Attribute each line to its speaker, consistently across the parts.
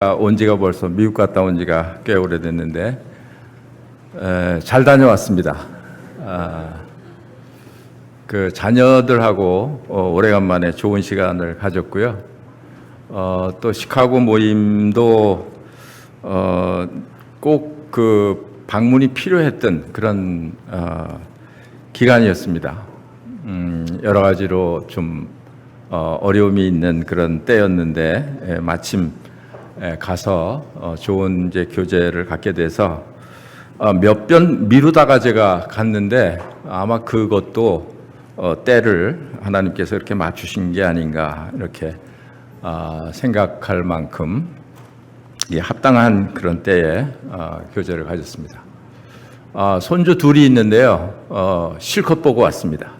Speaker 1: 온 지가 벌써 미국 갔다 온 지가 꽤 오래됐는데 잘 다녀왔습니다. 그 자녀들하고 오래간만에 좋은 시간을 가졌고요. 또 시카고 모임도 꼭 그 방문이 필요했던 그런 기간이었습니다. 여러 가지로 좀 어려움이 있는 그런 때였는데 마침 가서 좋은 이제 교제를 갖게 돼서 몇 번 미루다가 제가 갔는데 아마 그것도 때를 하나님께서 이렇게 맞추신 게 아닌가 이렇게 생각할 만큼 합당한 그런 때에 교제를 가졌습니다. 손주 둘이 있는데요. 실컷 보고 왔습니다.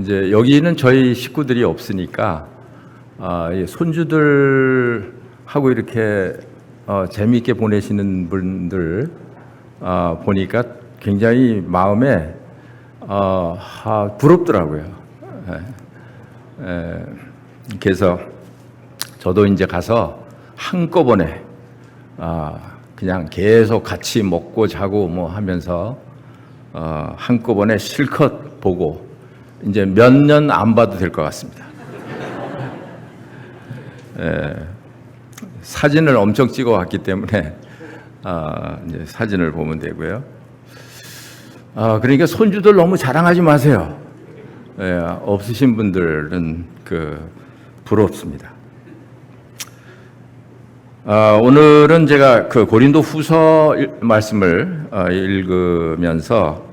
Speaker 1: 이제 여기는 저희 식구들이 없으니까 손주들하고 이렇게 재미있게 보내시는 분들 보니까 굉장히 마음에 부럽더라고요. 그래서 저도 이제 가서 한꺼번에 그냥 계속 같이 먹고 자고 뭐 하면서 한꺼번에 실컷 보고 이제 몇 년 안 봐도 될 것 같습니다. 사진을 엄청 찍어 왔기 때문에 이제 사진을 보면 되고요. 그러니까 손주들 너무 자랑하지 마세요. 없으신 분들은 부럽습니다. 오늘은 제가 그 고린도 후서 말씀을 읽으면서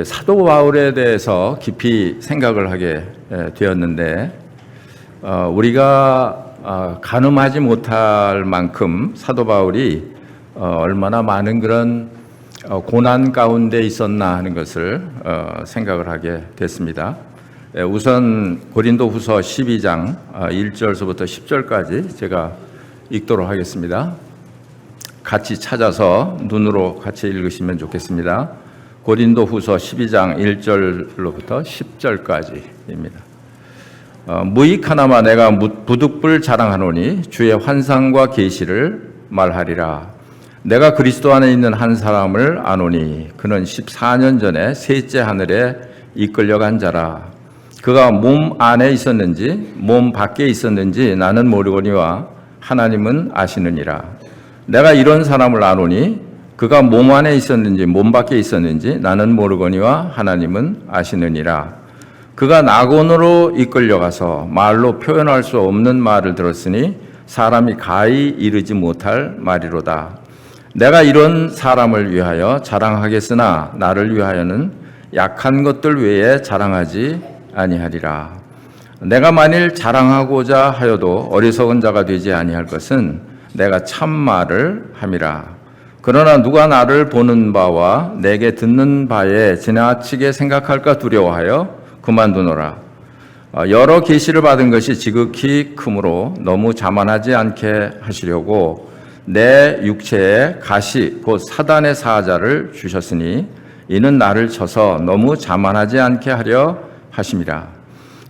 Speaker 1: 사도 바울에 대해서 깊이 생각을 하게 되었는데 우리가 가늠하지 못할 만큼 사도 바울이 얼마나 많은 그런 고난 가운데 있었나 하는 것을 생각을 하게 됐습니다. 우선 고린도 후서 12장 1절서부터 10절까지 제가 읽도록 하겠습니다. 같이 찾아서 눈으로 같이 읽으시면 좋겠습니다. 고린도 후서 12장 1절로부터 10절까지입니다. 무익 하나마 내가 부득불 자랑하노니 주의 환상과 계시를 말하리라. 내가 그리스도 안에 있는 한 사람을 아노니 그는 14년 전에 셋째 하늘에 이끌려간 자라. 그가 몸 안에 있었는지 몸 밖에 있었는지 나는 모르거니와 하나님은 아시느니라. 내가 이런 사람을 아노니 그가 몸 안에 있었는지 몸 밖에 있었는지 나는 모르거니와 하나님은 아시느니라. 그가 낙원으로 이끌려가서 말로 표현할 수 없는 말을 들었으니 사람이 가히 이르지 못할 말이로다. 내가 이런 사람을 위하여 자랑하겠으나 나를 위하여는 약한 것들 외에 자랑하지 아니하리라. 내가 만일 자랑하고자 하여도 어리석은 자가 되지 아니할 것은 내가 참말을 함이라. 그러나 누가 나를 보는 바와 내게 듣는 바에 지나치게 생각할까 두려워하여 그만두노라. 여러 계시를 받은 것이 지극히 크므로 너무 자만하지 않게 하시려고 내 육체에 가시 곧 사단의 사자를 주셨으니 이는 나를 쳐서 너무 자만하지 않게 하려 하심이라.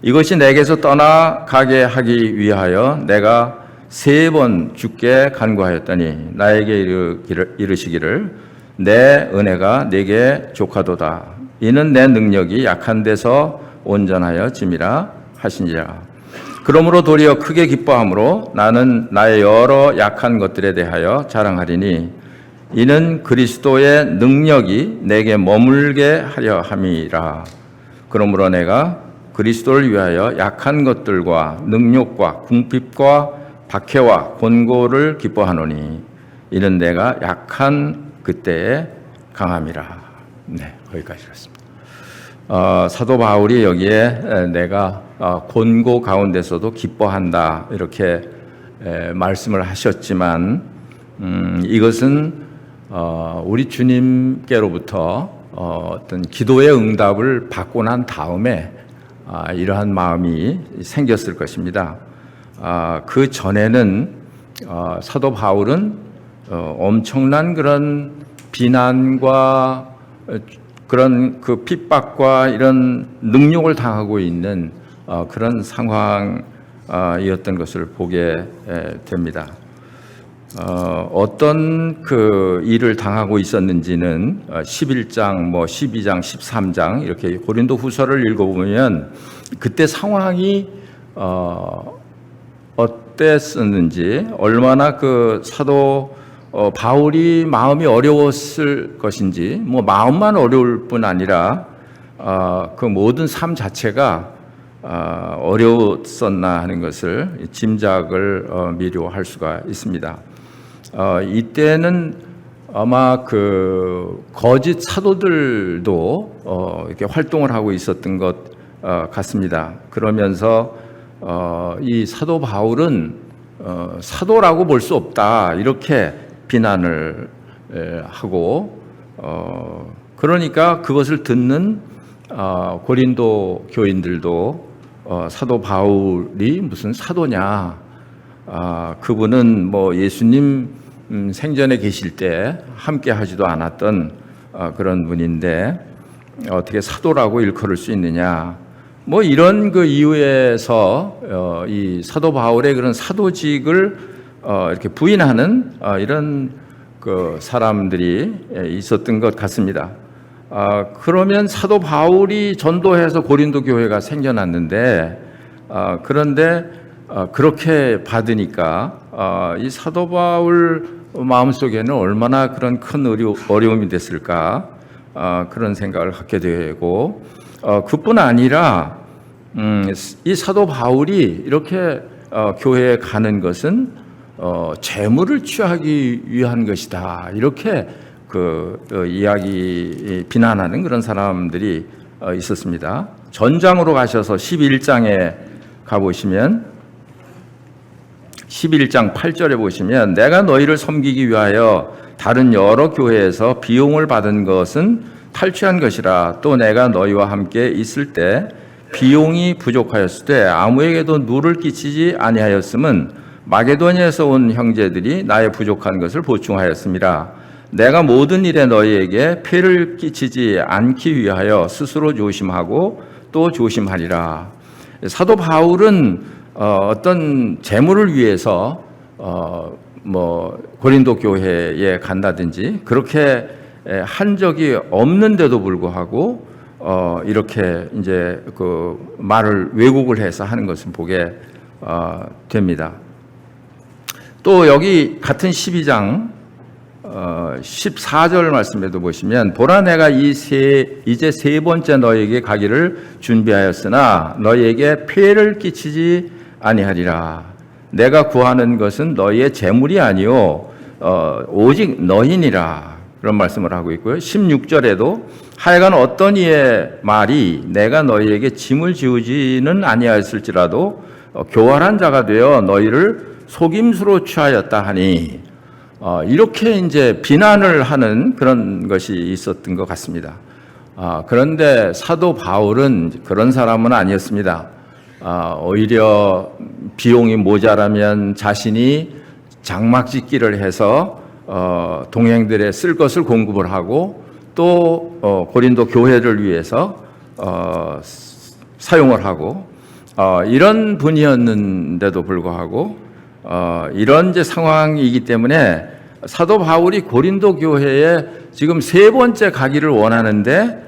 Speaker 1: 이것이 내게서 떠나가게 하기 위하여 내가 3번 주께 간구하였더니 나에게 이르시기를 내 은혜가 내게 족하도다. 이는 내 능력이 약한 데서 온전하여 짐이라 하시니라. 그러므로 도리어 크게 기뻐함으로 나는 나의 여러 약한 것들에 대하여 자랑하리니 이는 그리스도의 능력이 내게 머물게 하려 함이라. 그러므로 내가 그리스도를 위하여 약한 것들과 능욕과 궁핍과 박해와 곤고를 기뻐하노니 이는 내가 약한 그때에 강함이라. 네, 거기까지였습니다. 사도 바울이 여기에 내가 곤고 가운데서도 기뻐한다 이렇게 말씀을 하셨지만 이것은 우리 주님께로부터 어떤 기도의 응답을 받고 난 다음에 이러한 마음이 생겼을 것입니다. 그 전에는 사도 바울은 엄청난 그런 비난과 그런 핍박과 이런 능욕을 당하고 있는 그런 상황 이었던 것을 보게 됩니다. 어떤 그 일을 당하고 있었는지는 11장, 12장, 13장 이렇게 고린도 후서를 읽어보면 그때 상황이 어땠었는지, 얼마나 그 사도 바울이 마음이 어려웠을 것인지, 마음만 어려울 뿐 아니라 그 모든 삶 자체가 어려웠었나 하는 것을 짐작을 미리 할 수가 있습니다. 이때는 아마 그 거짓 사도들도 이렇게 활동을 하고 있었던 것 같습니다. 그러면서 이 사도 바울은 사도라고 볼 수 없다, 이렇게 비난을 하고, 그러니까 그것을 듣는 고린도 교인들도 사도 바울이 무슨 사도냐, 그분은 예수님 생전에 계실 때 함께 하지도 않았던 그런 분인데 어떻게 사도라고 일컬을 수 있느냐, 이런 그 이유에서 이 사도 바울의 그런 사도직을 이렇게 부인하는 이런 그 사람들이 있었던 것 같습니다. 그러면 사도 바울이 전도해서 고린도 교회가 생겨났는데, 그런데 그렇게 받으니까 이 사도 바울 마음속에는 얼마나 그런 큰 어려움이 됐을까, 그런 생각을 갖게 되고, 그뿐 아니라 이 사도 바울이 이렇게 교회에 가는 것은 재물을 취하기 위한 것이다, 이렇게 이야기 비난하는 그런 사람들이 있었습니다. 전장으로 가셔서 11장에 가보시면 11장 8절에 보시면, 내가 너희를 섬기기 위하여 다른 여러 교회에서 비용을 받은 것은 탈취한 것이라. 또 내가 너희와 함께 있을 때 비용이 부족하였을 때 아무에게도 누를 끼치지 아니하였음은 마게도니아에서 온 형제들이 나의 부족한 것을 보충하였습니다. 내가 모든 일에 너희에게 폐를 끼치지 않기 위하여 스스로 조심하고 또 조심하리라. 사도 바울은 어떤 재물을 위해서 고린도 교회에 간다든지 그렇게 한 적이 없는데도 불구하고 이렇게 이제 그 말을 왜곡을 해서 하는 것을 보게 됩니다. 또 여기 같은 12장 14절 말씀에도 보시면, 보라 내가 이제 세 번째 너희에게 가기를 준비하였으나 너희에게 폐를 끼치지 아니하리라. 내가 구하는 것은 너희의 재물이 아니요 오직 너희니라. 그런 말씀을 하고 있고요. 16절에도 하여간 어떤 이의 말이 내가 너희에게 짐을 지우지는 아니하였을지라도 교활한 자가 되어 너희를 속임수로 취하였다 하니, 이렇게 이제 비난을 하는 그런 것이 있었던 것 같습니다. 그런데 사도 바울은 그런 사람은 아니었습니다. 오히려 비용이 모자라면 자신이 장막 짓기를 해서 동행들의 쓸 것을 공급을 하고, 또 고린도 교회를 위해서 사용을 하고, 이런 분이었는데도 불구하고 이런 이제 상황이기 때문에 사도 바울이 고린도 교회에 지금 세 번째 가기를 원하는데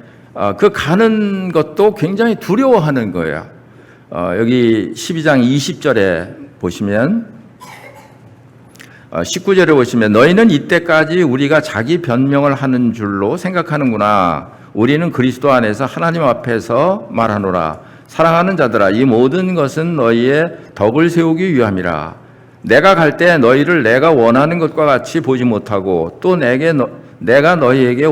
Speaker 1: 그 가는 것도 굉장히 두려워하는 거예요. 여기 12장 20절에 보시면, 19절에 보시면, 너희는 이때까지 우리가 자기 변명을 하는 줄로 생각하는구나. 우리는 그리스도 안에서 하나님 앞에서 말하노라. 사랑하는 자들아, 이 모든 것은 너희의 덕을 세우기 위함이라. 내가 갈 때 너희를 내가 원하는 것과 같이 보지 못하고, 또 내가 너희에게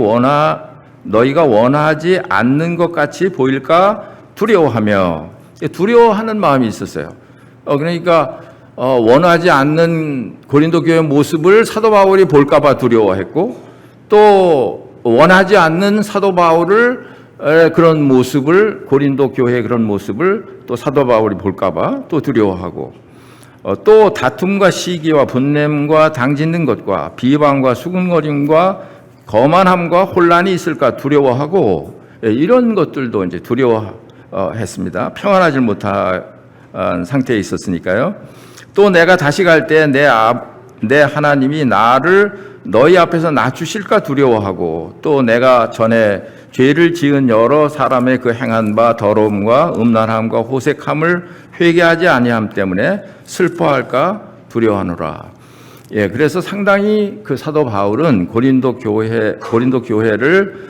Speaker 1: 너희가 원하지 않는 것 같이 보일까 두려워하며, 두려워하는 마음이 있었어요. 그러니까 원하지 않는 고린도 교회 모습을 사도 바울이 볼까봐 두려워했고, 또 원하지 않는 사도 바울을 그런 모습을, 고린도 교회의 그런 모습을 또 사도 바울이 볼까봐 또 두려워하고, 또 다툼과 시기와 분냄과 당짓는 것과 비방과 수군거림과 거만함과 혼란이 있을까 두려워하고, 이런 것들도 이제 두려워했습니다. 평안하지 상태에 있었으니까요. 또 내가 다시 갈 때 내 하나님이 나를 너희 앞에서 낮추실까 두려워하고, 또 내가 전에 죄를 지은 여러 사람의 그 행한 바 더러움과 음란함과 호색함을 회개하지 아니함 때문에 슬퍼할까 두려워하노라. 예, 그래서 상당히 그 사도 바울은 고린도 교회를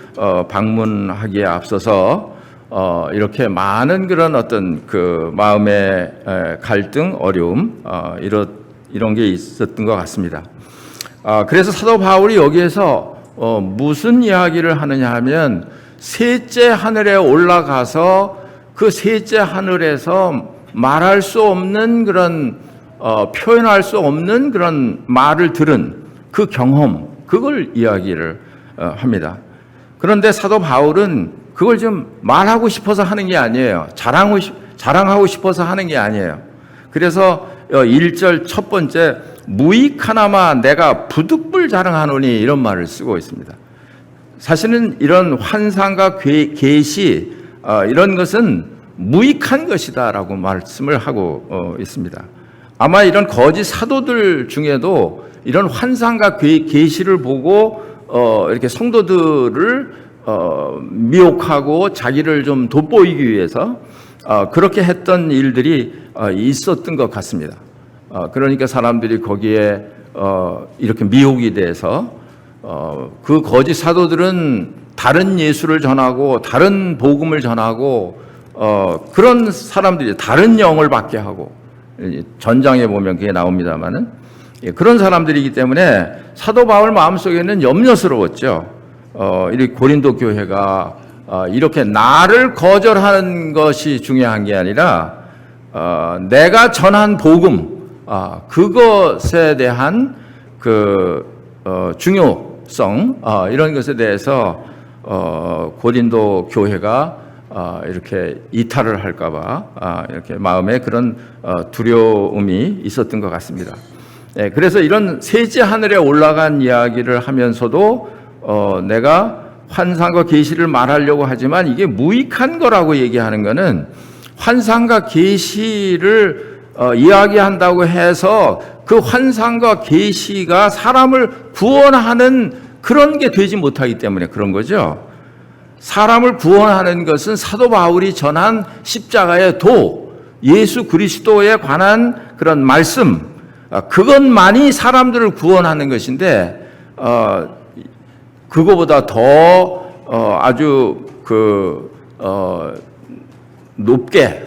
Speaker 1: 방문하기에 앞서서 이렇게 많은 그런 어떤 그 마음의 갈등, 어려움, 이런 게 있었던 것 같습니다. 그래서 사도 바울이 여기에서 무슨 이야기를 하느냐 하면, 셋째 하늘에 올라가서 그 셋째 하늘에서 말할 수 없는 그런 표현할 수 없는 그런 말을 들은 그 경험, 그걸 이야기를 합니다. 그런데 사도 바울은 그걸 좀 말하고 싶어서 하는 게 아니에요. 자랑하고 싶어서 하는 게 아니에요. 그래서 1절 첫 번째, 무익하나마 내가 부득불 자랑하노니, 이런 말을 쓰고 있습니다. 사실은 이런 환상과 계시, 이런 것은 무익한 것이다라고 말씀을 하고 있습니다. 아마 이런 거짓 사도들 중에도 이런 환상과 계시를 보고 이렇게 성도들을 미혹하고 자기를 좀 돋보이기 위해서 그렇게 했던 일들이 있었던 것 같습니다. 그러니까 사람들이 거기에 이렇게 미혹이 돼서 그 거짓 사도들은 다른 예수를 전하고 다른 복음을 전하고 그런 사람들이 다른 영을 받게 하고, 전장에 보면 그게 나옵니다만은, 그런 사람들이기 때문에 사도 바울 마음속에는 염려스러웠죠. 이 고린도 교회가 이렇게 나를 거절하는 것이 중요한 게 아니라 내가 전한 복음, 그것에 대한 그 중요성, 이런 것에 대해서 고린도 교회가 이렇게 이탈을 할까봐 이렇게 마음에 그런 두려움이 있었던 것 같습니다. 그래서 이런 셋째 하늘에 올라간 이야기를 하면서도 내가 환상과 계시를 말하려고 하지만 이게 무익한 거라고 얘기하는 것은, 환상과 계시를 이야기한다고 해서 그 환상과 계시가 사람을 구원하는 그런 게 되지 못하기 때문에 그런 거죠. 사람을 구원하는 것은 사도 바울이 전한 십자가의 도, 예수 그리스도에 관한 그런 말씀, 그것만이 사람들을 구원하는 것인데, 그거보다 더 아주 높게,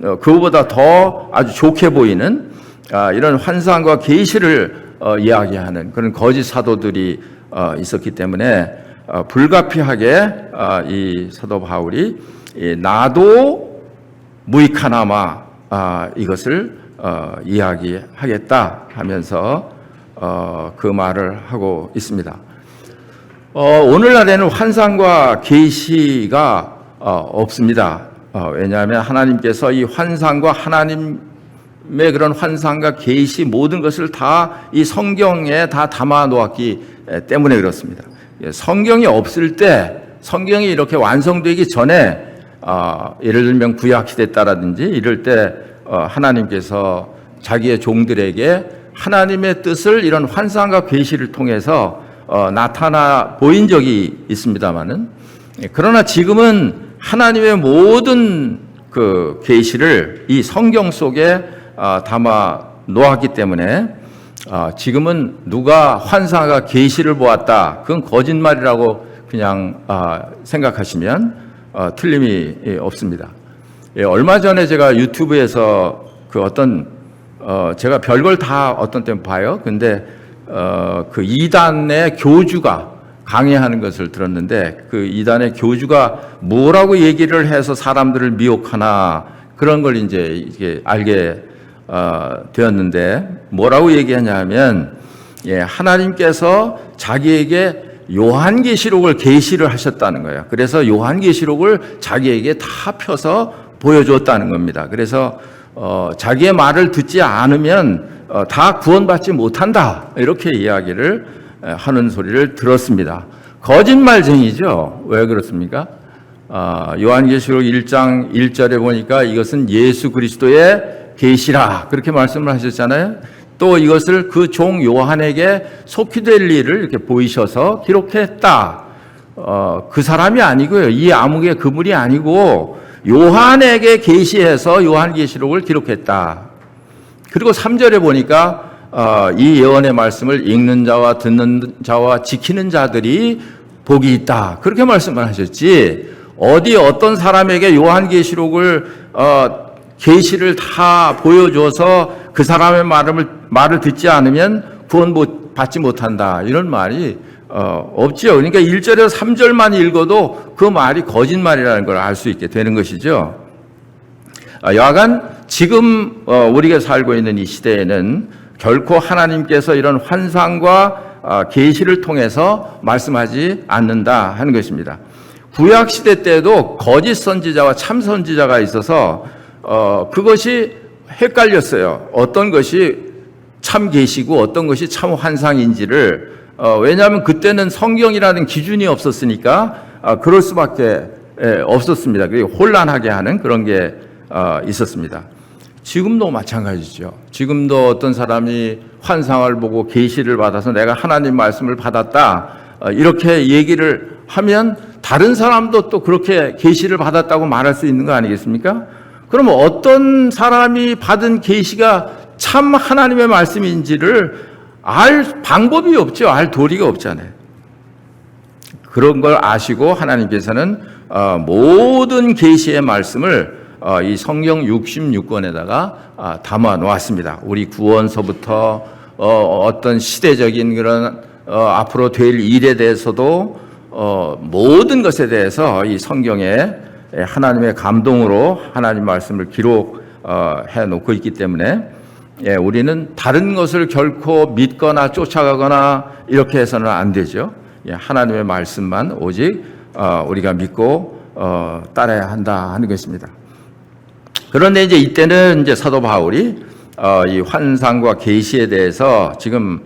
Speaker 1: 그거보다 더 아주 좋게 보이는 이런 환상과 계시를 이야기하는 그런 거짓 사도들이 있었기 때문에 불가피하게 이 사도 바울이 나도 무익하나마 이것을 이야기하겠다 하면서 그 말을 하고 있습니다. 오늘날에는 환상과 계시가 없습니다. 왜냐하면 하나님께서 이 환상과 하나님의 그런 환상과 계시 모든 것을 다 이 성경에 다 담아 놓았기 때문에 그렇습니다. 성경이 없을 때, 성경이 이렇게 완성되기 전에 예를 들면 구약시대 때라든지 이럴 때 하나님께서 자기의 종들에게 하나님의 뜻을 이런 환상과 계시를 통해서 나타나 보인 적이 있습니다만은, 그러나 지금은 하나님의 모든 그 계시를 이 성경 속에 담아 놓았기 때문에 지금은 누가 환상과 계시를 보았다, 그건 거짓말이라고 그냥 생각하시면 틀림이 없습니다. 얼마 전에 제가 유튜브에서 그 어떤 제가 별걸 다 어떤 때는 봐요. 근데 그 이단의 교주가 강의하는 것을 들었는데, 그 이단의 교주가 뭐라고 얘기를 해서 사람들을 미혹하나, 그런 걸 이제 알게 되었는데, 뭐라고 얘기하냐면, 하나님께서 자기에게 요한계시록을 계시를 하셨다는 거예요. 그래서 요한계시록을 자기에게 다 펴서 보여줬다는 겁니다. 그래서 자기의 말을 듣지 않으면 다 구원받지 못한다, 이렇게 이야기를 하는 소리를 들었습니다. 거짓말쟁이죠. 왜 그렇습니까? 요한계시록 1장 1절에 보니까 이것은 예수 그리스도의 계시라 그렇게 말씀을 하셨잖아요. 또 이것을 그 종 요한에게 속히 될 일을 이렇게 보이셔서 기록했다. 그 사람이 아니고요. 이 암흑의 그물이 아니고 요한에게 계시해서 요한계시록을 기록했다. 그리고 3절에 보니까 이 예언의 말씀을 읽는 자와 듣는 자와 지키는 자들이 복이 있다. 그렇게 말씀을 하셨지. 어디 어떤 사람에게 요한계시록을 계시를 다 보여줘서 그 사람의 말을 듣지 않으면 구원 받지 못한다. 이런 말이 없지요. 그러니까 1절에서 3절만 읽어도 그 말이 거짓말이라는 걸 알 수 있게 되는 것이죠. 여하간 지금 우리가 살고 있는 이 시대에는 결코 하나님께서 이런 환상과 계시를 통해서 말씀하지 않는다 하는 것입니다. 구약 시대 때도 거짓 선지자와 참 선지자가 있어서 그것이 헷갈렸어요. 어떤 것이 참 계시고 어떤 것이 참 환상인지를 왜냐하면 그때는 성경이라는 기준이 없었으니까 그럴 수밖에 없었습니다. 그리고 혼란하게 하는 그런 게 있었습니다. 지금도 마찬가지죠. 지금도 어떤 사람이 환상을 보고 계시를 받아서 내가 하나님 말씀을 받았다 이렇게 얘기를 하면 다른 사람도 또 그렇게 계시를 받았다고 말할 수 있는 거 아니겠습니까? 그러면 어떤 사람이 받은 계시가 참 하나님의 말씀인지를 알 방법이 없죠. 알 도리가 없잖아요. 그런 걸 아시고 하나님께서는 모든 계시의 말씀을 이 성경 66권에다가 담아 놓았습니다. 우리 구원서부터 어떤 시대적인 그런 앞으로 될 일에 대해서도 모든 것에 대해서 이 성경에 하나님의 감동으로 하나님 말씀을 기록해 놓고 있기 때문에 우리는 다른 것을 결코 믿거나 쫓아가거나 이렇게 해서는 안 되죠. 하나님의 말씀만 오직 우리가 믿고 따라야 한다 하는 것입니다. 그런데 이제 이때는 이제 사도 바울이 이 환상과 계시에 대해서 지금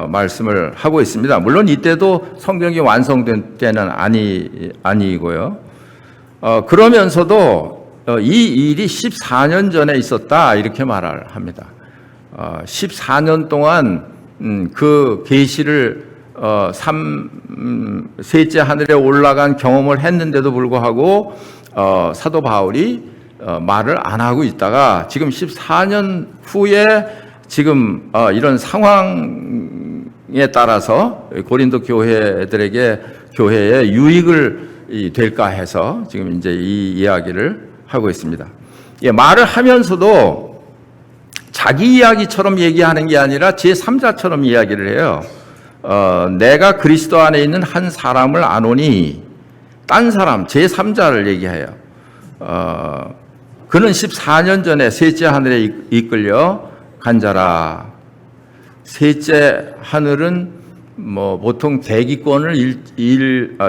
Speaker 1: 말씀을 하고 있습니다. 물론 이때도 성경이 완성된 때는 아니고요. 그러면서도 이 일이 14년 전에 있었다 이렇게 말을 합니다. 14년 동안 그 계시를 셋째 하늘에 올라간 경험을 했는데도 불구하고 사도 바울이 말을 안 하고 있다가 지금 14년 후에 지금 이런 상황에 따라서 고린도 교회들에게 교회에 유익을 될까 해서 지금 이제 이 이야기를 하고 있습니다. 말을 하면서도 자기 이야기처럼 얘기하는 게 아니라 제3자처럼 이야기를 해요. 내가 그리스도 안에 있는 한 사람을 아노니 딴 사람 제3자를 얘기해요. 그는 14년 전에 셋째 하늘에 이끌려 간 자라. 셋째 하늘은 뭐 보통 대기권을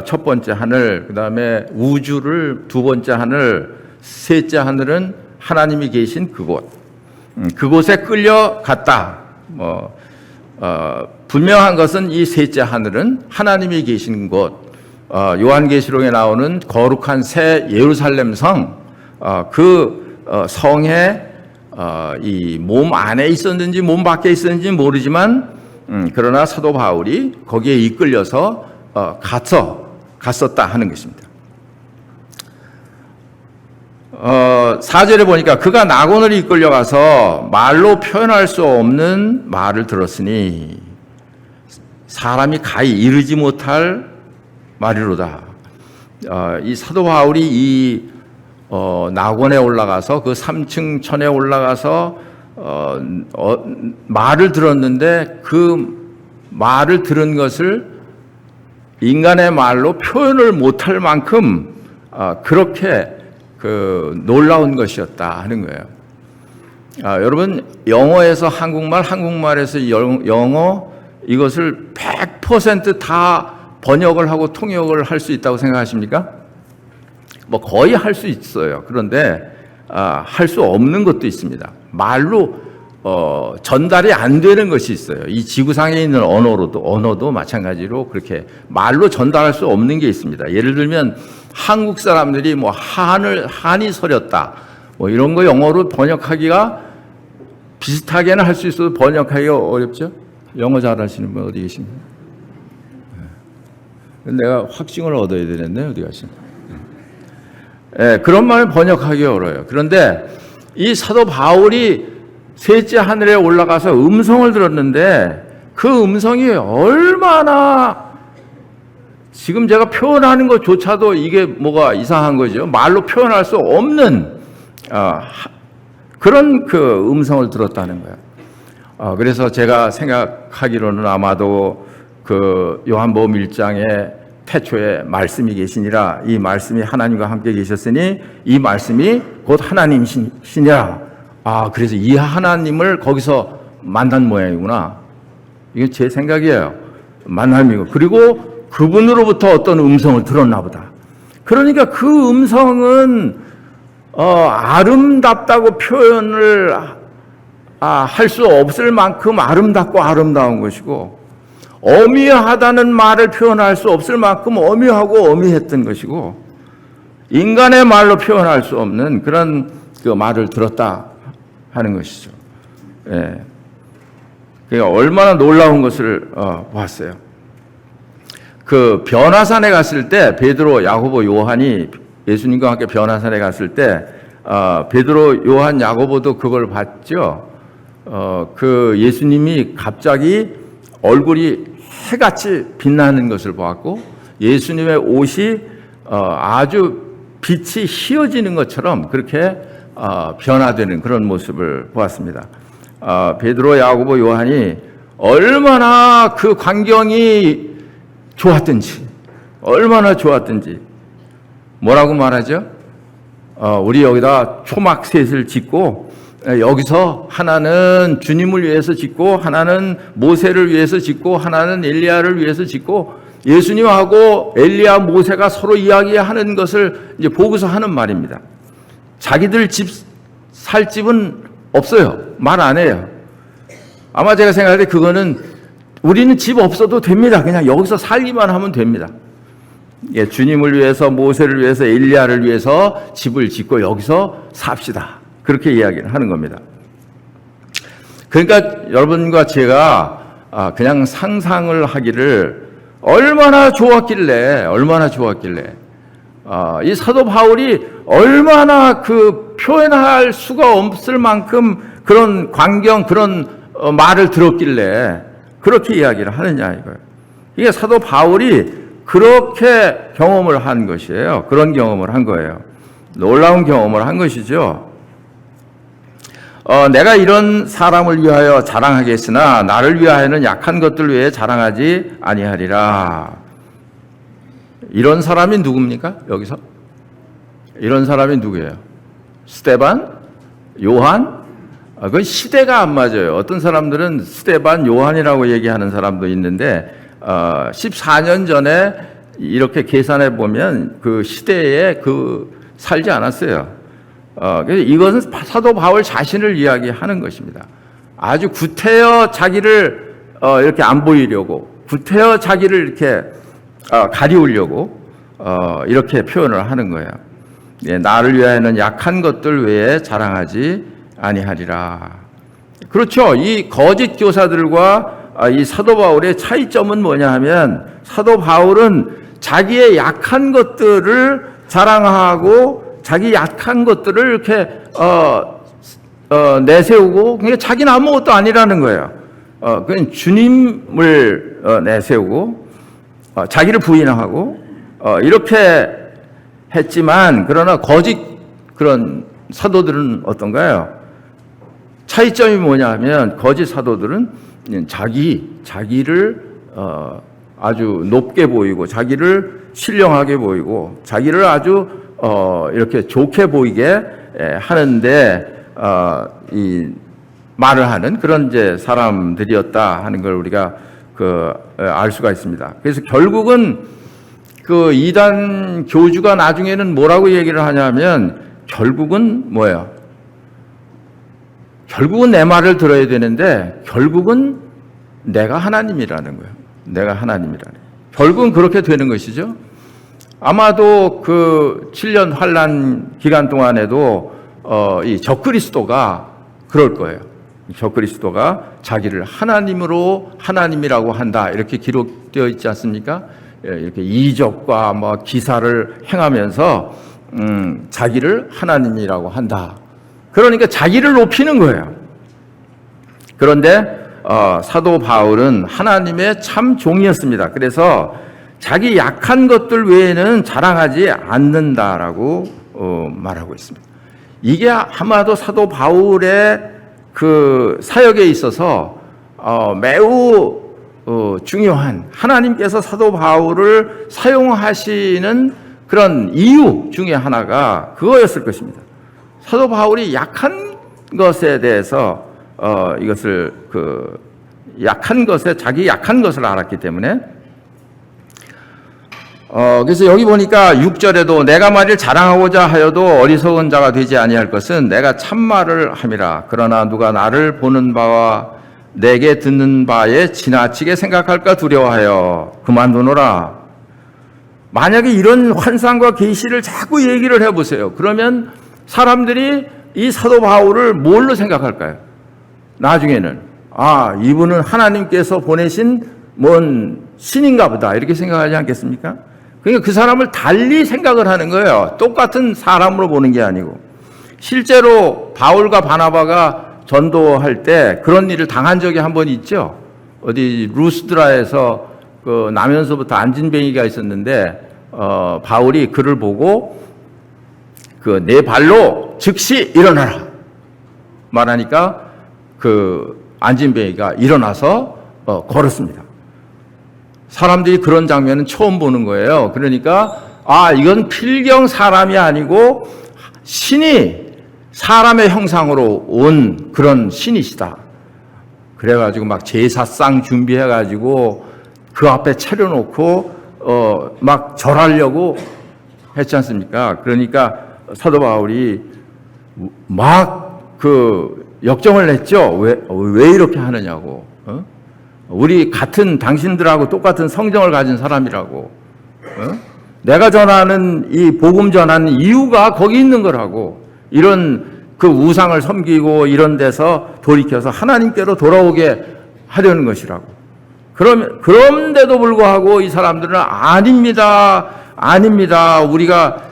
Speaker 1: 첫 번째 하늘, 그 다음에 우주를 두 번째 하늘, 셋째 하늘은 하나님이 계신 그곳. 그곳에 끌려갔다. 분명한 것은 이 셋째 하늘은 하나님이 계신 곳. 요한계시록에 나오는 거룩한 새 예루살렘 성, 그 성에 이 몸 안에 있었는지 몸 밖에 있었는지 모르지만 그러나 사도 바울이 거기에 이끌려서 갔었다 하는 것입니다. 4절에 보니까 그가 낙원을 이끌려가서 말로 표현할 수 없는 말을 들었으니 사람이 가히 이르지 못할 말이로다. 이 사도 바울이 이 낙원에 올라가서 그 3층 천에 올라가서 말을 들었는데 그 말을 들은 것을 인간의 말로 표현을 못할 만큼 그렇게 놀라운 것이었다 하는 거예요. 여러분 영어에서 한국말, 한국말에서 영어 이것을 100% 다 번역을 하고 통역을 할 수 있다고 생각하십니까? 뭐 거의 할 수 있어요. 그런데 할 수 없는 것도 있습니다. 말로 전달이 안 되는 것이 있어요. 이 지구상에 있는 언어도 마찬가지로 그렇게 말로 전달할 수 없는 게 있습니다. 예를 들면 한국 사람들이 뭐 한이 서렸다 뭐 이런 거 영어로 번역하기가 비슷하게는 할 수 있어도 번역하기가 어렵죠. 영어 잘하시는 분 어디 계십니까? 내가 확증을 얻어야 되는데 어디 가시나? 그런 말을 번역하기 어려워요. 그런데 이 사도 바울이 셋째 하늘에 올라가서 음성을 들었는데 그 음성이 얼마나 지금 제가 표현하는 것조차도 이게 뭐가 이상한 거죠. 말로 표현할 수 없는 그런 그 음성을 들었다는 거예요. 그래서 제가 생각하기로는 아마도 그 요한복음 1장에 태초에 말씀이 계시니라 이 말씀이 하나님과 함께 계셨으니 이 말씀이 곧 하나님이시니라. 그래서 이 하나님을 거기서 만난 모양이구나. 이게 제 생각이에요. 만남이고 그리고 그분으로부터 어떤 음성을 들었나 보다. 그러니까 그 음성은 아름답다고 표현을 할 수 없을 만큼 아름답고 아름다운 것이고 어미하다는 말을 표현할 수 없을 만큼 어미하고 어미했던 것이고 인간의 말로 표현할 수 없는 그런 그 말을 들었다 하는 것이죠. 예. 그러니까 얼마나 놀라운 것을 보았어요. 그 변화산에 갔을 때 베드로, 야고보, 요한이 예수님과 함께 변화산에 갔을 때 베드로, 요한, 야고보도 그걸 봤죠. 그 예수님이 갑자기 얼굴이 해같이 빛나는 것을 보았고 예수님의 옷이 아주 빛이 휘어지는 것처럼 그렇게 변화되는 그런 모습을 보았습니다. 베드로, 야고보, 요한이 얼마나 그 광경이 좋았든지 얼마나 좋았든지 뭐라고 말하죠? 우리 여기다 초막셋을 짓고 여기서 하나는 주님을 위해서 짓고 하나는 모세를 위해서 짓고 하나는 엘리야를 위해서 짓고 예수님하고 엘리야, 모세가 서로 이야기하는 것을 이제 보고서 하는 말입니다. 자기들 살 집은 없어요. 말 안 해요. 아마 제가 생각할 때 그거는 우리는 집 없어도 됩니다. 그냥 여기서 살기만 하면 됩니다. 예, 주님을 위해서, 모세를 위해서, 엘리야를 위해서 집을 짓고 여기서 삽시다. 그렇게 이야기를 하는 겁니다. 그러니까 여러분과 제가 그냥 상상을 하기를 얼마나 좋았길래 이 사도 바울이 얼마나 그 표현할 수가 없을 만큼 그런 광경, 그런 말을 들었길래 그렇게 이야기를 하느냐 이거예요. 이게 사도 바울이 그렇게 경험을 한 것이에요. 그런 경험을 한 거예요. 놀라운 경험을 한 것이죠. 내가 이런 사람을 위하여 자랑하겠으나 나를 위하여는 약한 것들 외에 자랑하지 아니하리라. 이런 사람이 누굽니까? 여기서? 이런 사람이 누구예요? 스데반? 요한? 그 시대가 안 맞아요. 어떤 사람들은 스데반, 요한이라고 얘기하는 사람도 있는데 14년 전에 이렇게 계산해 보면 그 시대에 살지 않았어요. 그래서 이것은 사도 바울 자신을 이야기하는 것입니다. 아주 구태여 자기를 이렇게 안 보이려고, 구태여 자기를 이렇게 가리우려고 이렇게 표현을 하는 거예요. 예, 나를 위하여는 약한 것들 외에 자랑하지 아니하리라. 그렇죠. 이 거짓 교사들과 이 사도 바울의 차이점은 뭐냐 하면 사도 바울은 자기의 약한 것들을 자랑하고 자기 약한 것들을 이렇게 내세우고 그러니까 자기는 아무것도 아니라는 거예요. 그냥 주님을 내세우고 자기를 부인하고 이렇게 했지만 그러나 거짓 그런 사도들은 어떤가요? 차이점이 뭐냐 하면 거짓 사도들은 자기를 아주 높게 보이고 자기를 신령하게 보이고 자기를 아주 이렇게 좋게 보이게 하는데 이 말을 하는 그런 이제 사람들이었다 하는 걸 우리가 알 수가 있습니다. 그래서 결국은 그 이단 교주가 나중에는 뭐라고 얘기를 하냐면 결국은 뭐예요? 결국은 내 말을 들어야 되는데 결국은 내가 하나님이라는 거예요. 내가 하나님이라는 거예요. 결국은 그렇게 되는 것이죠. 아마도 그 7년 환란 기간 동안에도 이 적그리스도가 그럴 거예요. 적그리스도가 자기를 하나님이라고 한다 이렇게 기록되어 있지 않습니까? 이렇게 이적과 뭐 기사를 행하면서 자기를 하나님이라고 한다. 그러니까 자기를 높이는 거예요. 그런데 사도 바울은 하나님의 참 종이었습니다. 그래서 자기 약한 것들 외에는 자랑하지 않는다라고 말하고 있습니다. 이게 아마도 사도 바울의 그 사역에 있어서 매우 중요한, 하나님께서 사도 바울을 사용하시는 그런 이유 중에 하나가 그거였을 것입니다. 사도 바울이 약한 것에 대해서 이것을 자기 약한 것을 알았기 때문에 그래서 여기 보니까 6절에도 내가 만일 자랑하고자 하여도 어리석은 자가 되지 아니할 것은 내가 참말을 함이라. 그러나 누가 나를 보는 바와 내게 듣는 바에 지나치게 생각할까 두려워하여 그만두노라. 만약에 이런 환상과 계시를 자꾸 얘기를 해보세요. 그러면 사람들이 이 사도 바울을 뭘로 생각할까요? 나중에는 이분은 하나님께서 보내신 뭔 신인가 보다 이렇게 생각하지 않겠습니까? 그러니까 그 사람을 달리 생각을 하는 거예요. 똑같은 사람으로 보는 게 아니고. 실제로 바울과 바나바가 전도할 때 그런 일을 당한 적이 한 번 있죠. 어디 루스드라에서 그 나면서부터 안진뱅이가 있었는데 바울이 그를 보고 그 내 발로 즉시 일어나라 말하니까 그 안진뱅이가 일어나서 걸었습니다. 사람들이 그런 장면은 처음 보는 거예요. 그러니까 이건 필경 사람이 아니고 신이 사람의 형상으로 온 그런 신이시다. 그래가지고 막 제사상 준비해가지고 그 앞에 차려놓고 막 절하려고 했지 않습니까? 그러니까 사도 바울이 막 그 역정을 냈죠. 왜 이렇게 하느냐고. 우리 당신들하고 똑같은 성정을 가진 사람이라고. 내가 전하는 이 복음 전하는 이유가 거기 있는 거라고. 이런 그 우상을 섬기고 이런 데서 돌이켜서 하나님께로 돌아오게 하려는 것이라고. 그런데도 불구하고 이 사람들은 아닙니다. 우리가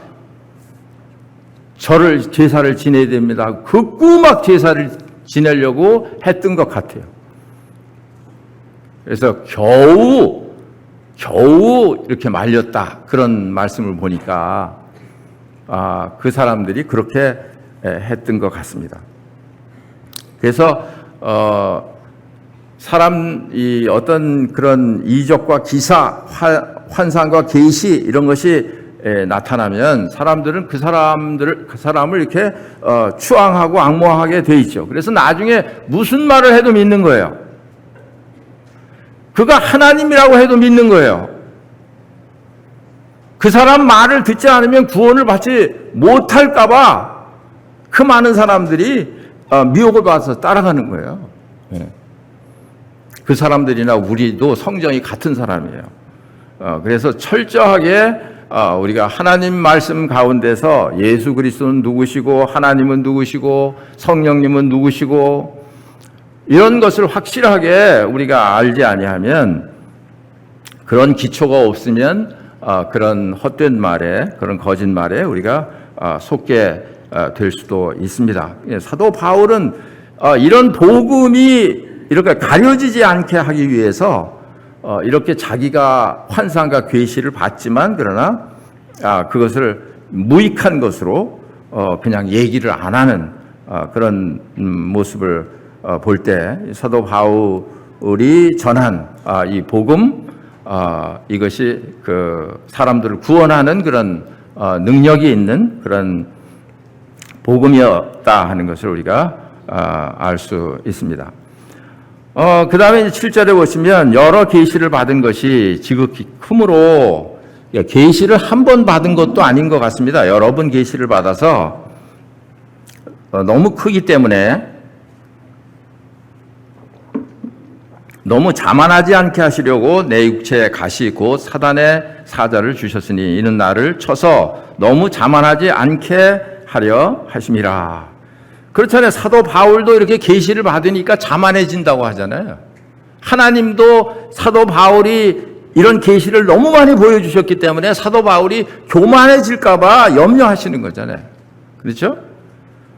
Speaker 1: 제사를 지내야 됩니다. 극구 막 제사를 지내려고 했던 것 같아요. 그래서 겨우 이렇게 말렸다. 그런 말씀을 보니까 그 사람들이 그렇게 했던 것 같습니다. 그래서 사람이 어떤 그런 이적과 기사, 환상과 계시 이런 것이 나타나면 사람들은 그 사람을 이렇게 추앙하고 앙모하게 돼 있죠. 그래서 나중에 무슨 말을 해도 믿는 거예요. 그가 하나님이라고 해도 믿는 거예요. 그 사람 말을 듣지 않으면 구원을 받지 못할까봐 그 많은 사람들이 미혹을 받아서 따라가는 거예요. 그 사람들이나 우리도 성정이 같은 사람이에요. 그래서 철저하게 우리가 하나님 말씀 가운데서 예수 그리스도는 누구시고 하나님은 누구시고 성령님은 누구시고 이런 것을 확실하게 우리가 알지 아니하면 그런 기초가 없으면 그런 헛된 말에 그런 거짓말에 우리가 속게 될 수도 있습니다. 사도 바울은 이런 복음이 이렇게 가려지지 않게 하기 위해서 이렇게 자기가 환상과 계시를 받지만 그러나 그것을 무익한 것으로 그냥 얘기를 안 하는 그런 모습을 볼 때 사도 바울이 전한 이 복음 이것이 그 사람들을 구원하는 그런 능력이 있는 그런 복음이었다 하는 것을 우리가 알 수 있습니다. 그 다음에 7절에 보시면 여러 계시를 받은 것이 지극히 크므로 계시를 한 번 받은 것도 아닌 것 같습니다. 여러 번 계시를 받아서 너무 크기 때문에 너무 자만하지 않게 하시려고 내 육체의 가시 곧 사단의 사자를 주셨으니 이는 나를 쳐서 너무 자만하지 않게 하려 하심이라. 그렇잖아요. 사도 바울도 이렇게 계시를 받으니까 자만해진다고 하잖아요. 하나님도 사도 바울이 이런 계시를 너무 많이 보여주셨기 때문에 사도 바울이 교만해질까 봐 염려하시는 거잖아요. 그렇죠?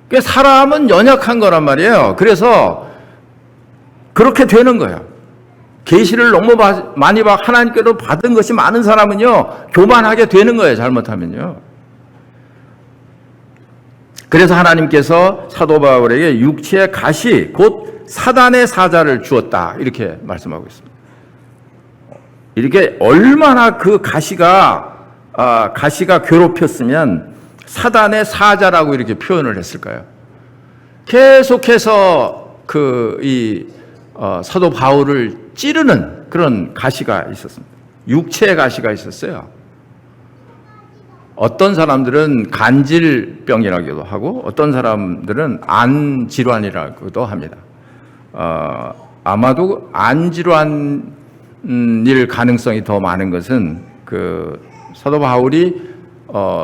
Speaker 1: 그러니까 사람은 연약한 거란 말이에요. 그래서 그렇게 되는 거예요. 계시를 너무 많이 하나님께로 받은 것이 많은 사람은요, 교만하게 되는 거예요. 잘못하면요. 그래서 하나님께서 사도 바울에게 육체의 가시 곧 사단의 사자를 주었다 이렇게 말씀하고 있습니다. 이렇게 얼마나 그 가시가 괴롭혔으면 사단의 사자라고 이렇게 표현을 했을까요? 계속해서 사도 바울을 찌르는 그런 가시가 있었습니다. 육체의 가시가 있었어요. 어떤 사람들은 간질병이라고도 하고 어떤 사람들은 안질환이라고도 합니다. 아마도 안질환일 가능성이 더 많은 것은 사도 바울이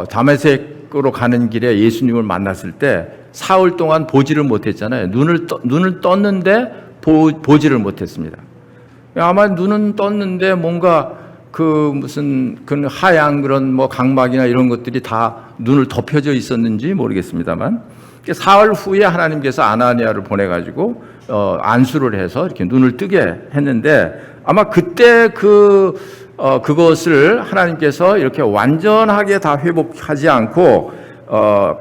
Speaker 1: 다메섹으로 가는 길에 예수님을 만났을 때 사흘 동안 보지를 못했잖아요. 눈을 떴는데 보지를 못했습니다. 아마 눈은 떴는데 뭔가 무슨 하얀 그런 각막이나 이런 것들이 다 눈을 덮여져 있었는지 모르겠습니다만 사흘 후에 하나님께서 아나니아를 보내가지고 안수를 해서 이렇게 눈을 뜨게 했는데 아마 그때 그것을 하나님께서 이렇게 완전하게 다 회복하지 않고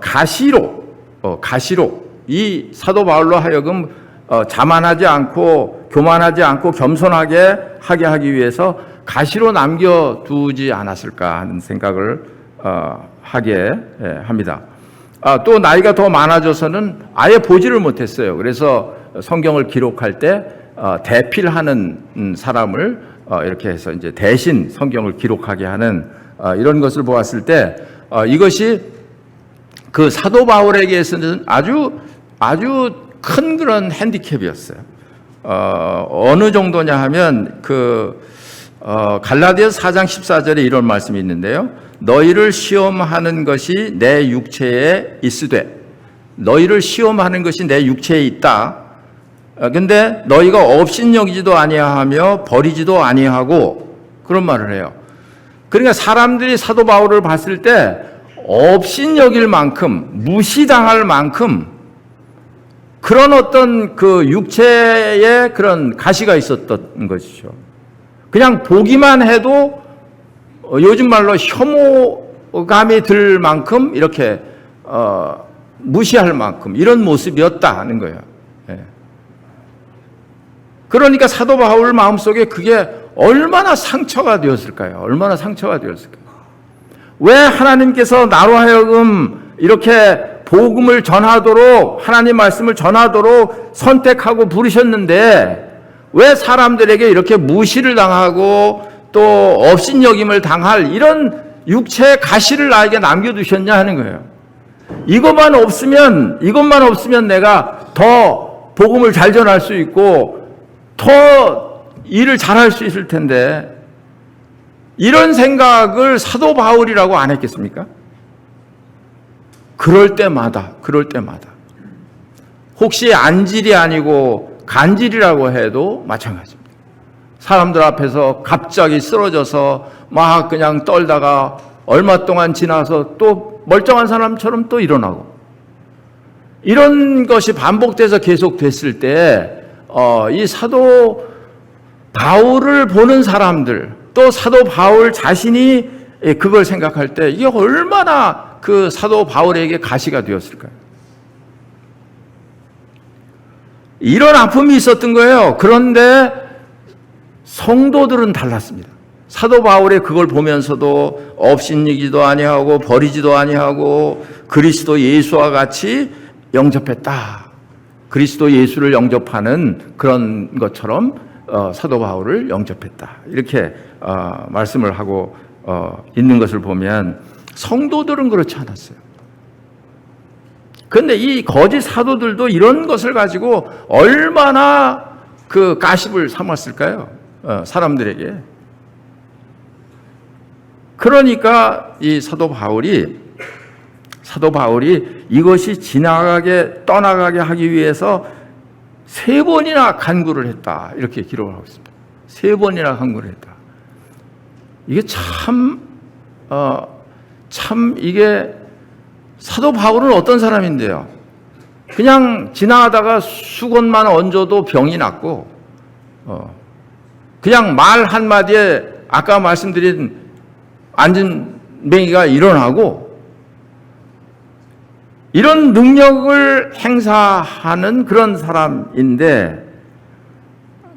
Speaker 1: 가시로 이 사도 바울로 하여금 자만하지 않고 교만하지 않고 겸손하게 하게 하기 위해서 가시로 남겨두지 않았을까 하는 생각을 하게 합니다. 또 나이가 더 많아져서는 아예 보지를 못했어요. 그래서 성경을 기록할 때 대필하는 사람을 이렇게 해서 이제 대신 성경을 기록하게 하는 이런 것을 보았을 때 이것이 그 사도 바울에게서는 아주 큰 그런 핸디캡이었어요. 어느 정도냐 하면 갈라디아서 4장 14절에 이런 말씀이 있는데요. 너희를 시험하는 것이 내 육체에 있으되 너희를 시험하는 것이 내 육체에 있다. 근데 너희가 업신여기지도 아니하며 버리지도 아니하고 그런 말을 해요. 그러니까 사람들이 사도 바울을 봤을 때 업신여길 만큼 무시당할 만큼 그런 어떤 육체에 그런 가시가 있었던 것이죠. 그냥 보기만 해도 요즘 말로 혐오감이 들 만큼 이렇게 무시할 만큼 이런 모습이었다는 거예요. 그러니까 사도 바울 마음속에 그게 얼마나 상처가 되었을까요? 얼마나 상처가 되었을까요? 왜 하나님께서 나로 하여금 이렇게 복음을 전하도록 하나님 말씀을 전하도록 선택하고 부르셨는데 왜 사람들에게 이렇게 무시를 당하고 또 업신여김을 당할 이런 육체의 가시를 나에게 남겨두셨냐 하는 거예요. 이것만 없으면 내가 더 복음을 잘 전할 수 있고 더 일을 잘할 수 있을 텐데 이런 생각을 사도 바울이라고 안 했겠습니까? 그럴 때마다 혹시 안질이 아니고 간질이라고 해도 마찬가지입니다. 사람들 앞에서 갑자기 쓰러져서 막 그냥 떨다가 얼마 동안 지나서 또 멀쩡한 사람처럼 또 일어나고 이런 것이 반복돼서 계속 됐을 때 이 사도 바울을 보는 사람들 또 사도 바울 자신이 그걸 생각할 때 이게 얼마나 그 사도 바울에게 가시가 되었을까요? 이런 아픔이 있었던 거예요. 그런데 성도들은 달랐습니다. 사도 바울의 그걸 보면서도 업신이기도 아니하고 버리지도 아니하고 그리스도 예수와 같이 영접했다. 그리스도 예수를 영접하는 그런 것처럼 사도 바울을 영접했다. 이렇게 말씀을 하고 있는 것을 보면 성도들은 그렇지 않았어요. 그런데 이 거짓 사도들도 이런 것을 가지고 얼마나 그 가십을 삼았을까요? 사람들에게. 그러니까 이 사도 바울이 이것이 떠나가게 하기 위해서 3번이나 간구를 했다. 이렇게 기록을 하고 있습니다. 3번이나 간구를 했다. 이게 참 이게 사도 바울은 어떤 사람인데요? 그냥 지나가다가 수건만 얹어도 병이 낫고, 그냥 말 한마디에 아까 말씀드린 안진뱅이가 일어나고, 이런 능력을 행사하는 그런 사람인데,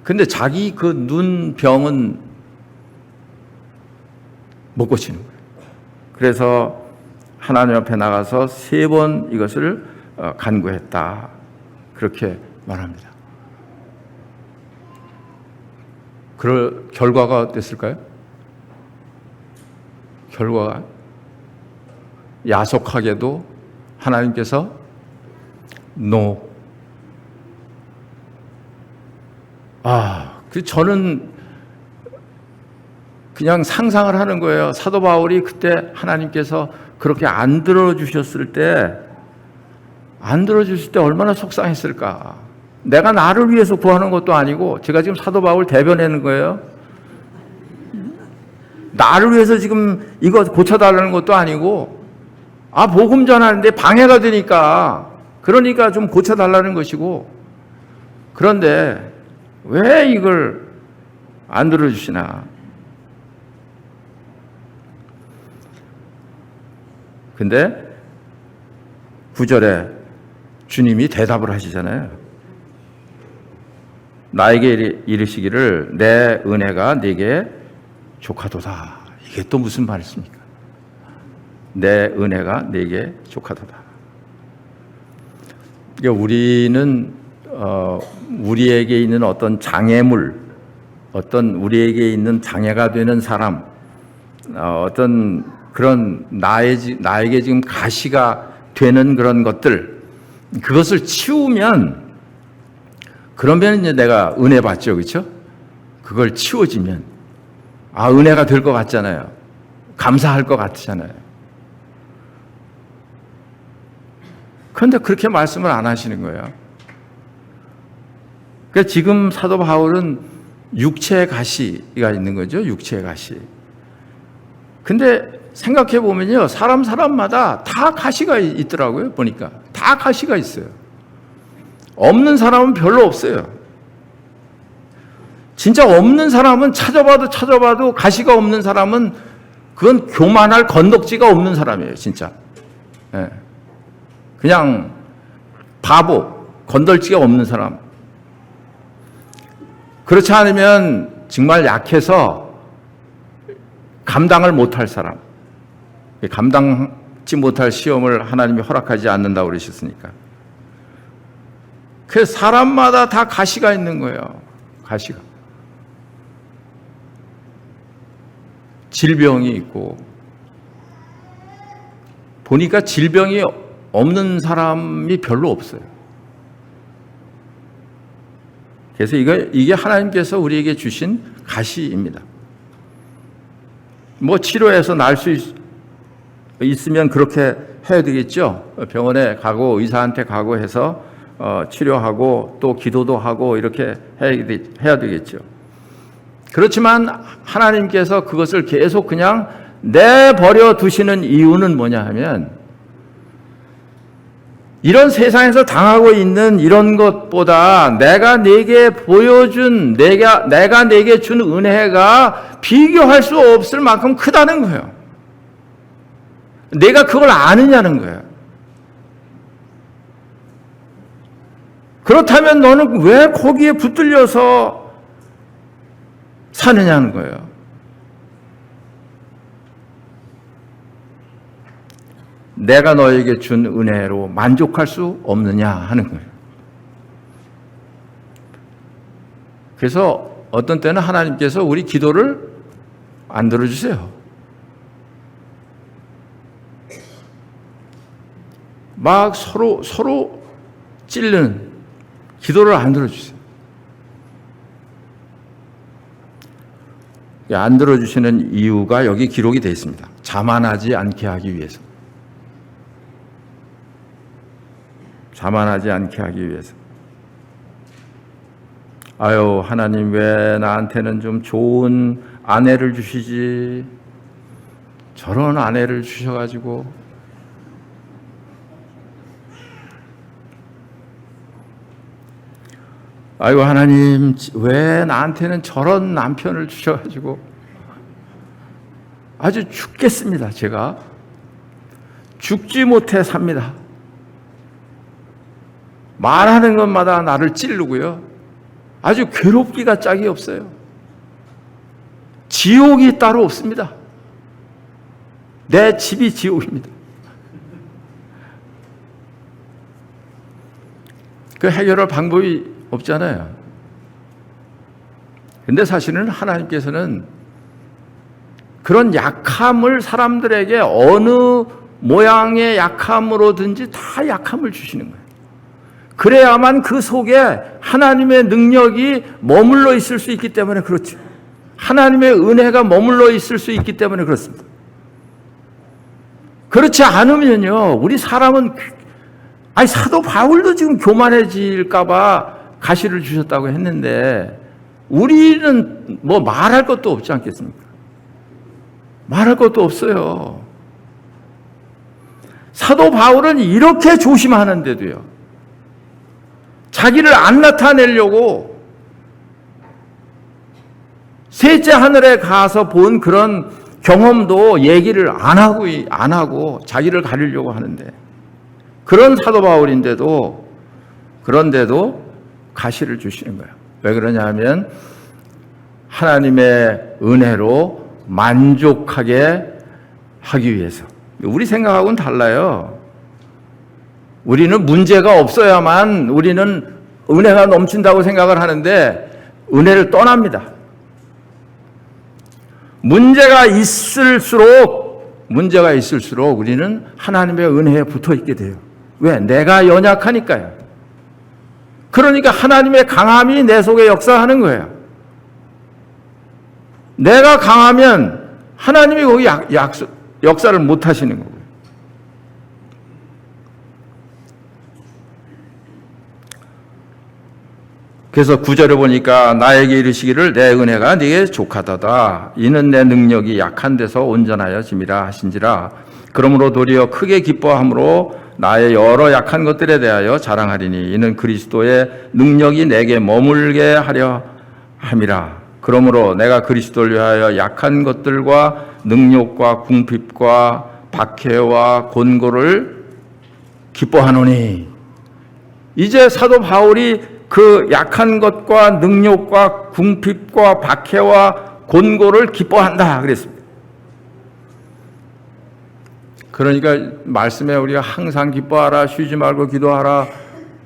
Speaker 1: 근데 자기 그 눈병은 못 고치는 거예요. 그래서 하나님 앞에 나가서 3번 이것을 간구했다. 그렇게 말합니다. 그 결과가 어땠을까요? 결과가 야속하게도 하나님께서 저는 그냥 상상을 하는 거예요. 사도 바울이 그때 하나님께서 그렇게 안 들어주셨을 때 얼마나 속상했을까. 내가 나를 위해서 구하는 것도 아니고, 제가 지금 사도 바울 대변하는 거예요. 나를 위해서 지금 이거 고쳐달라는 것도 아니고, 복음 전하는데 방해가 되니까, 그러니까 좀 고쳐달라는 것이고, 그런데 왜 이걸 안 들어주시나. 근데 9절에 주님이 대답을 하시잖아요. 나에게 이르시기를 내 은혜가 네게 족하도다. 이게 또 무슨 말씀입니까? 내 은혜가 네게 족하도다. 그러니까 우리는 우리에게 있는 어떤 장애물, 우리에게 있는 장애가 되는 사람, 어떤 그런 나에게 지금 가시가 되는 그런 것들, 그것을 치우면, 그러면 이제 내가 은혜 받죠, 그렇죠? 그걸 치워지면 은혜가 될 것 같잖아요. 감사할 것 같잖아요. 그런데 그렇게 말씀을 안 하시는 거예요. 그러니까 지금 사도 바울은 육체의 가시가 있는 거죠, 육체의 가시. 근데 생각해 보면요, 사람마다 다 가시가 있더라고요. 보니까 다 가시가 있어요. 없는 사람은 별로 없어요. 진짜 없는 사람은 찾아봐도 가시가 없는 사람은 그건 교만할 건덕지가 없는 사람이에요, 진짜. 네. 그냥 바보, 건덜지가 없는 사람. 그렇지 않으면 정말 약해서 감당을 못할 사람. 감당치 못할 시험을 하나님이 허락하지 않는다고 그러셨으니까. 그래서 사람마다 다 가시가 있는 거예요. 가시가. 질병이 있고, 보니까 질병이 없는 사람이 별로 없어요. 그래서 이게 하나님께서 우리에게 주신 가시입니다. 뭐 치료해서 나을 수 있으면 그렇게 해야 되겠죠. 병원에 가고 의사한테 가고 해서 치료하고 또 기도도 하고 이렇게 해야 되겠죠. 그렇지만 하나님께서 그것을 계속 그냥 내버려 두시는 이유는 뭐냐 하면, 이런 세상에서 당하고 있는 이런 것보다 내가 내게 보여준, 내가 내게 준 은혜가 비교할 수 없을 만큼 크다는 거예요. 내가 그걸 아느냐는 거예요. 그렇다면 너는 왜 거기에 붙들려서 사느냐는 거예요. 내가 너에게 준 은혜로 만족할 수 없느냐 하는 거예요. 그래서 어떤 때는 하나님께서 우리 기도를 안 들어주세요. 막 서로 찔르는 기도를 안 들어주세요. 안 들어주시는 이유가 여기 기록이 되어 있습니다. 자만하지 않게 하기 위해서. 자만하지 않게 하기 위해서. 아유, 하나님 왜 나한테는 좀 좋은 아내를 주시지? 저런 아내를 주셔가지고. 아이고, 하나님 왜 나한테는 저런 남편을 주셔가지고. 아주 죽겠습니다. 제가 죽지 못해 삽니다. 말하는 것마다 나를 찌르고요. 아주 괴롭기가 짝이 없어요. 지옥이 따로 없습니다. 내 집이 지옥입니다. 그 해결할 방법이 없잖아요. 근데 사실은 하나님께서는 그런 약함을 사람들에게 어느 모양의 약함으로든지 다 약함을 주시는 거예요. 그래야만 그 속에 하나님의 능력이 머물러 있을 수 있기 때문에 그렇죠. 하나님의 은혜가 머물러 있을 수 있기 때문에 그렇습니다. 그렇지 않으면요, 우리 사람은, 사도 바울도 지금 교만해질까봐 가시를 주셨다고 했는데, 우리는 뭐 말할 것도 없지 않겠습니까? 말할 것도 없어요. 사도 바울은 이렇게 조심하는데도요, 자기를 안 나타내려고 셋째 하늘에 가서 본 그런 경험도 얘기를 안 하고 자기를 가리려고 하는데, 그런 사도 바울인데도, 그런데도 가시를 주시는 거예요. 왜 그러냐 하면 하나님의 은혜로 만족하게 하기 위해서. 우리 생각하고는 달라요. 우리는 문제가 없어야만 우리는 은혜가 넘친다고 생각을 하는데 은혜를 떠납니다. 문제가 있을수록 우리는 하나님의 은혜에 붙어 있게 돼요. 왜? 내가 연약하니까요. 그러니까 하나님의 강함이 내 속에 역사하는 거예요. 내가 강하면 하나님이 거기 역사를 못 하시는 거고요. 그래서 9절에 보니까 나에게 이르시기를 내 은혜가 네게 족하도다. 이는 내 능력이 약한 데서 온전하여 짐이라 하신지라. 그러므로 도리어 크게 기뻐함으로 나의 여러 약한 것들에 대하여 자랑하리니 이는 그리스도의 능력이 내게 머물게 하려 함이라. 그러므로 내가 그리스도를 위하여 약한 것들과 능욕과 궁핍과 박해와 곤고를 기뻐하노니. 이제 사도 바울이 그 약한 것과 능욕과 궁핍과 박해와 곤고를 기뻐한다 그랬습니다. 그러니까 말씀에 우리가 항상 기뻐하라, 쉬지 말고 기도하라,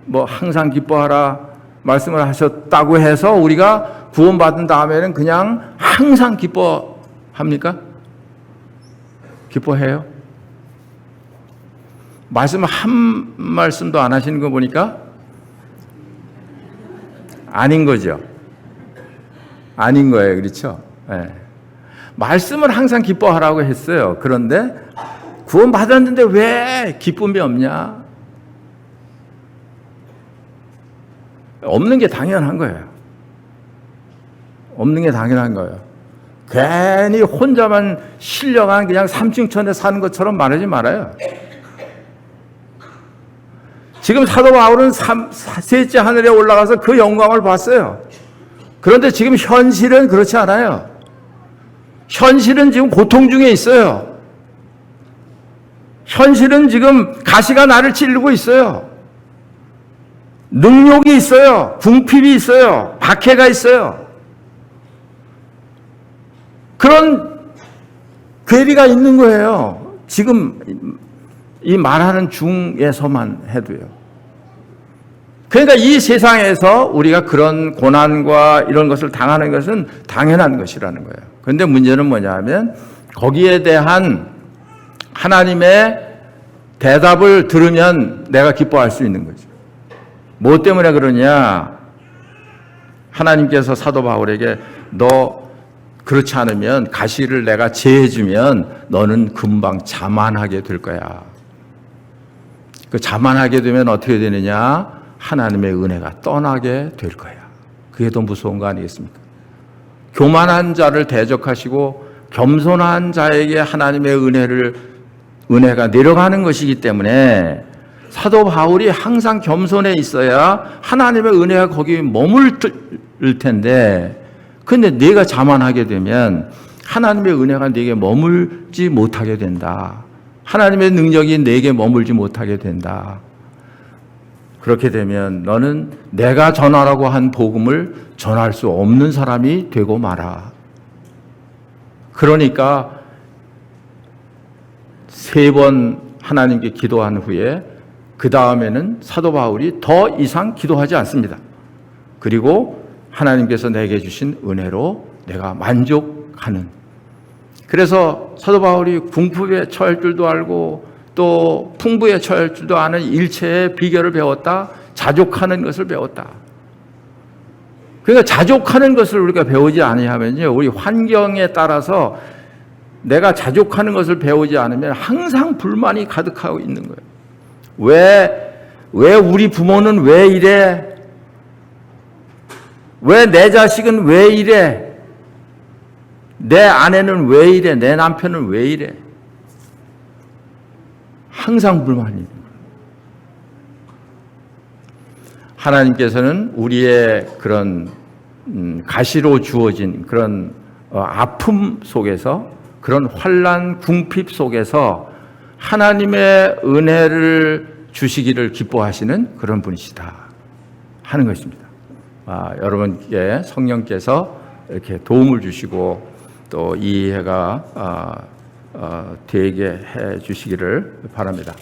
Speaker 1: 뭐 항상 기뻐하라 말씀을 하셨다고 해서 우리가 구원받은 다음에는 그냥 항상 기뻐합니까? 기뻐해요? 말씀 한 말씀도 안 하시는 거 보니까 아닌 거죠. 아닌 거예요. 그렇죠? 네. 말씀을 항상 기뻐하라고 했어요. 그런데 구원받았는데 왜 기쁨이 없냐? 없는 게 당연한 거예요. 없는 게 당연한 거예요. 괜히 혼자만 신령한 그냥 삼층천에 사는 것처럼 말하지 말아요. 지금 사도 바울은 셋째 하늘에 올라가서 그 영광을 봤어요. 그런데 지금 현실은 그렇지 않아요. 현실은 지금 고통 중에 있어요. 현실은 지금 가시가 나를 찌르고 있어요. 능욕이 있어요. 궁핍이 있어요. 박해가 있어요. 그런 괴리가 있는 거예요. 지금 이 말하는 중에서만 해도요. 그러니까 이 세상에서 우리가 그런 고난과 이런 것을 당하는 것은 당연한 것이라는 거예요. 그런데 문제는 뭐냐 하면 거기에 대한 하나님의 대답을 들으면 내가 기뻐할 수 있는 거죠. 뭐 때문에 그러냐? 하나님께서 사도 바울에게 너 그렇지 않으면 가시를 내가 제해주면 너는 금방 자만하게 될 거야. 그 자만하게 되면 어떻게 되느냐? 하나님의 은혜가 떠나게 될 거야. 그게 더 무서운 거 아니겠습니까? 교만한 자를 대적하시고 겸손한 자에게 하나님의 은혜가 내려가는 것이기 때문에 사도 바울이 항상 겸손해 있어야 하나님의 은혜가 거기 머물 텐데, 근데 네가 자만하게 되면 하나님의 은혜가 네게 머물지 못하게 된다. 하나님의 능력이 네게 머물지 못하게 된다. 그렇게 되면 너는 내가 전하라고 한 복음을 전할 수 없는 사람이 되고 말아. 그러니까 3번 하나님께 기도한 후에 그 다음에는 사도 바울이 더 이상 기도하지 않습니다. 그리고 하나님께서 내게 주신 은혜로 내가 만족하는. 그래서 사도 바울이 궁핍에 처할 줄도 알고 또 풍부에 처할 줄도 아는 일체의 비결을 배웠다. 자족하는 것을 배웠다. 그러니까 자족하는 것을 우리가 배우지 아니하면요, 우리 환경에 따라서 내가 자족하는 것을 배우지 않으면 항상 불만이 가득하고 있는 거예요. 왜 우리 부모는 왜 이래? 왜 내 자식은 왜 이래? 내 아내는 왜 이래? 내 남편은 왜 이래? 항상 불만이 있는 거예요. 하나님께서는 우리의 그런 가시로 주어진 그런 아픔 속에서, 그런 환난 궁핍 속에서 하나님의 은혜를 주시기를 기뻐하시는 그런 분이시다 하는 것입니다. 여러분께 성령께서 이렇게 도움을 주시고 또 이해가 되게 해 주시기를 바랍니다.